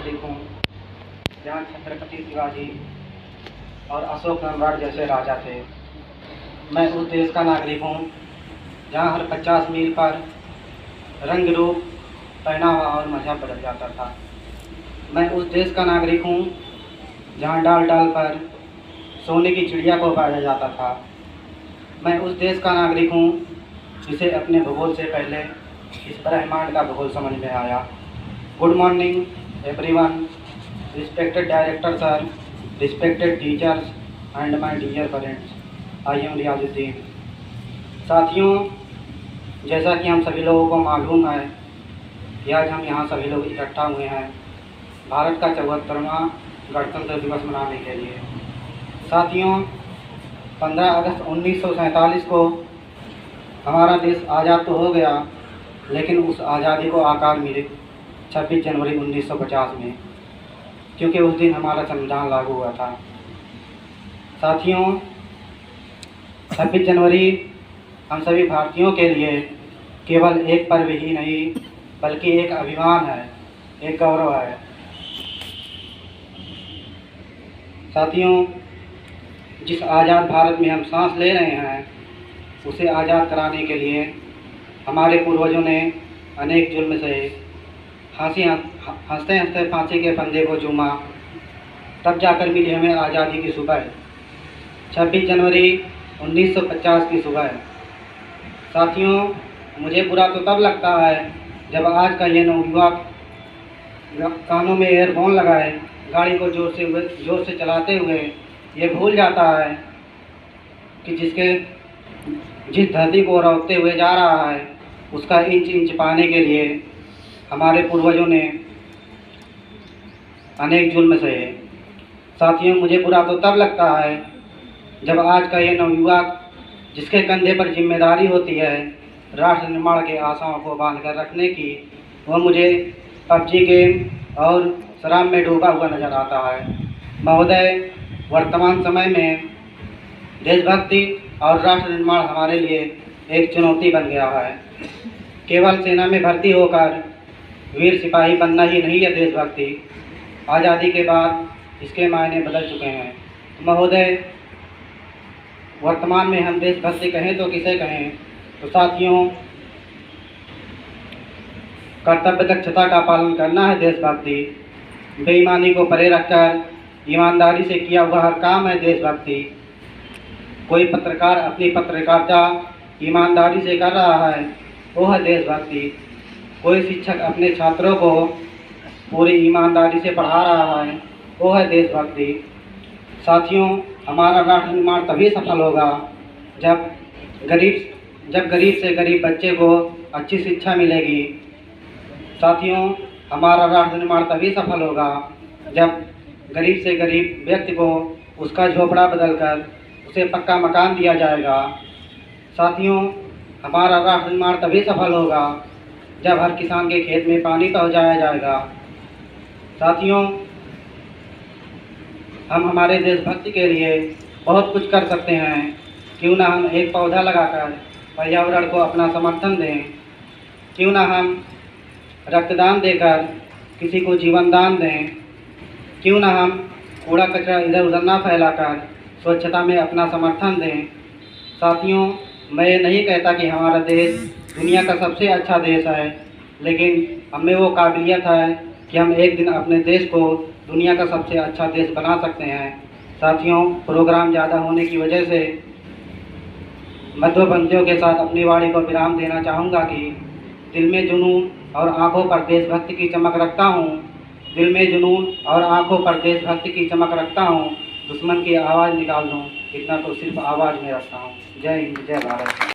नागरिक हूँ जहाँ छत्रपति शिवाजी और अशोक सम्राट जैसे राजा थे। मैं उस देश का नागरिक हूँ जहाँ हर 50 मील पर रंग रूप, पहनावा और मजहब बदल जाता था। मैं उस देश का नागरिक हूँ जहाँ डाल डाल पर सोने की चिड़िया को पाया जाता था। मैं उस देश का नागरिक हूँ जिसे अपने भूगोल से पहले इस ब्रह्मांड का भूगोल समझ में आया। Good morning everyone, respected director sir, respected teachers and my dear parents, I am Riyazuddin. साथियों, जैसा कि हम सभी लोगों को मालूम है कि आज हम यहाँ सभी लोग इकट्ठा हुए हैं भारत का 74वां गणतंत्र दिवस मनाने के लिए। साथियों, 15 अगस्त 1947 को हमारा देश आज़ाद तो हो गया, लेकिन उस आज़ादी को आकार मिले 26 जनवरी 1950 में, क्योंकि उस दिन हमारा संविधान लागू हुआ था। साथियों, 26 जनवरी हम सभी भारतीयों के लिए केवल एक पर्व ही नहीं बल्कि एक अभिमान है, एक गौरव है। साथियों, जिस आज़ाद भारत में हम सांस ले रहे हैं उसे आज़ाद कराने के लिए हमारे पूर्वजों ने अनेक जुल्म सहे, हंसते हंसते फांसी के फंदे को चूमा, तब जाकर मिली हमें आज़ादी की सुबह, 26 जनवरी 1950 की सुबह। साथियों, मुझे बुरा तो तब लगता है जब आज का ये नौयुवक कानों में ईयरफोन लगाए गाड़ी को जोर से चलाते हुए ये भूल जाता है कि जिस धरती को रौंदते हुए जा रहा है उसका इंच इंच पाने के लिए हमारे पूर्वजों ने अनेक जुल्म सहे। साथियों, मुझे बुरा तो तब लगता है जब आज का ये नवयुवक जिसके कंधे पर जिम्मेदारी होती है राष्ट्र निर्माण के आशाओं को बांध कर रखने की, वह मुझे पबजी गेम और शराब में डूबा हुआ नजर आता है। महोदय, वर्तमान समय में देशभक्ति और राष्ट्र निर्माण हमारे लिए एक चुनौती बन गया है। केवल सेना में भर्ती होकर वीर सिपाही बनना ही नहीं है देशभक्ति। आज़ादी के बाद इसके मायने बदल चुके हैं। महोदय, वर्तमान में हम देशभक्ति कहें तो किसे कहें? तो साथियों, कर्तव्य दक्षता का पालन करना है देशभक्ति। बेईमानी को परे रखकर ईमानदारी से किया हुआ हर काम है देशभक्ति। कोई पत्रकार अपनी पत्रकारिता ईमानदारी से कर रहा है, वो है देशभक्ति। कोई शिक्षक अपने छात्रों को पूरी ईमानदारी से पढ़ा रहा है, वो है देशभक्ति। साथियों, हमारा राष्ट्र निर्माण तभी सफल होगा जब गरीब से गरीब बच्चे को अच्छी शिक्षा मिलेगी। साथियों, हमारा राष्ट्र निर्माण तभी सफल होगा जब गरीब से गरीब व्यक्ति को उसका झोपड़ा बदलकर उसे पक्का मकान दिया जाएगा। साथियों, हमारा राष्ट्र निर्माण तभी सफल होगा जब हर किसान के खेत में पानी पहुंचाया जाएगा। साथियों, हम हमारे देशभक्ति के लिए बहुत कुछ कर सकते हैं। क्यों ना हम एक पौधा लगाकर पर्यावरण को अपना समर्थन दें? क्यों ना हम रक्तदान देकर किसी को जीवन दान दें? क्यों ना हम कूड़ा कचरा इधर उधर ना फैलाकर स्वच्छता में अपना समर्थन दें? साथियों, मैं ये नहीं कहता कि हमारा देश दुनिया का सबसे अच्छा देश है, लेकिन हमें वो काबिलियत है कि हम एक दिन अपने देश को दुनिया का सबसे अच्छा देश बना सकते हैं। साथियों, प्रोग्राम ज़्यादा होने की वजह से मध्यपंक्तियों के साथ अपनी वाणी को विराम देना चाहूँगा कि दिल में जुनून और आंखों पर देशभक्ति की चमक रखता हूँ। दिल में जुनून और आंखों पर देशभक्ति की चमक रखता हूँ। दुश्मन की आवाज़ निकाल दूँ, इतना तो सिर्फ आवाज़ में रखता हूँ। जय हिंद, जय भारत।